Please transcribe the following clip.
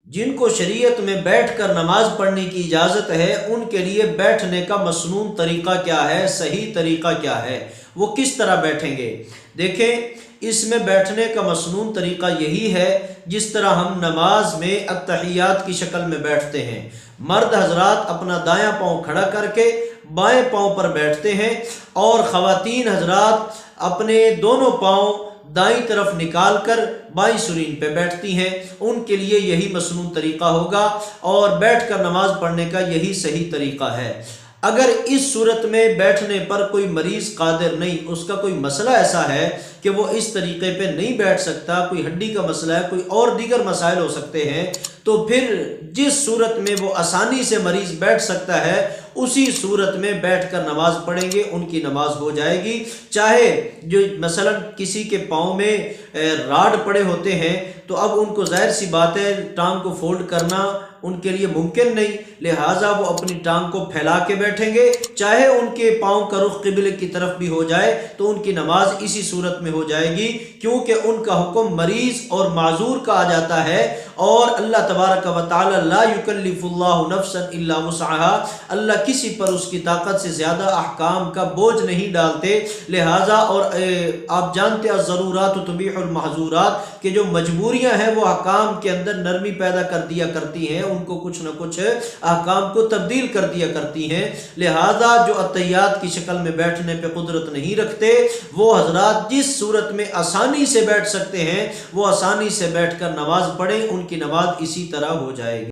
جن کو شریعت میں بیٹھ کر نماز پڑھنے کی اجازت ہے، ان کے لیے بیٹھنے کا مسنون طریقہ کیا ہے، صحیح طریقہ کیا ہے، وہ کس طرح بیٹھیں گے؟ دیکھیں، اس میں بیٹھنے کا مسنون طریقہ یہی ہے جس طرح ہم نماز میں اتحیات کی شکل میں بیٹھتے ہیں۔ مرد حضرات اپنا دایاں پاؤں کھڑا کر کے بائیں پاؤں پر بیٹھتے ہیں، اور خواتین حضرات اپنے دونوں پاؤں دائیں طرف نکال کر بائیں سرین پہ بیٹھتی ہیں۔ ان کے لیے یہی مسنون طریقہ ہوگا، اور بیٹھ کر نماز پڑھنے کا یہی صحیح طریقہ ہے۔ اگر اس صورت میں بیٹھنے پر کوئی مریض قادر نہیں، اس کا کوئی مسئلہ ایسا ہے کہ وہ اس طریقے پہ نہیں بیٹھ سکتا، کوئی ہڈی کا مسئلہ ہے، کوئی اور دیگر مسائل ہو سکتے ہیں، تو پھر جس صورت میں وہ آسانی سے مریض بیٹھ سکتا ہے اسی صورت میں بیٹھ کر نماز پڑھیں گے، ان کی نماز ہو جائے گی۔ چاہے جو مثلا کسی کے پاؤں میں راڈ پڑے ہوتے ہیں، تو اب ان کو ظاہر سی بات ہے ٹانگ کو فولڈ کرنا ان کے لیے ممکن نہیں، لہٰذا وہ اپنی ٹانگ کو پھیلا کے بیٹھیں گے، چاہے ان کے پاؤں کا رخ قبلے کی طرف بھی ہو جائے تو ان کی نماز اسی صورت میں ہو جائے گی، کیونکہ ان کا حکم مریض اور معذور کا آ جاتا ہے، اور اللہ تبارک و تعالی لا یکلف اللہ نفسا الا وسعها، اللہ کسی پر اس کی طاقت سے زیادہ احکام کا بوجھ نہیں ڈالتے، لہٰذا اور آپ جانتے ہیں ضرورات تبیح المحظورات، کہ جو مجبوریاں ہیں وہ احکام کے اندر نرمی پیدا کر دیا کرتی ہیں، ان کو کچھ نہ کچھ احکام کو تبدیل کر دیا کرتی ہیں، لہذا جو اتحیات کی شکل میں بیٹھنے پہ قدرت نہیں رکھتے، وہ حضرات جس صورت میں آسانی سے بیٹھ سکتے ہیں وہ آسانی سے بیٹھ کر نماز پڑھیں، ان کی نماز اسی طرح ہو جائے گی۔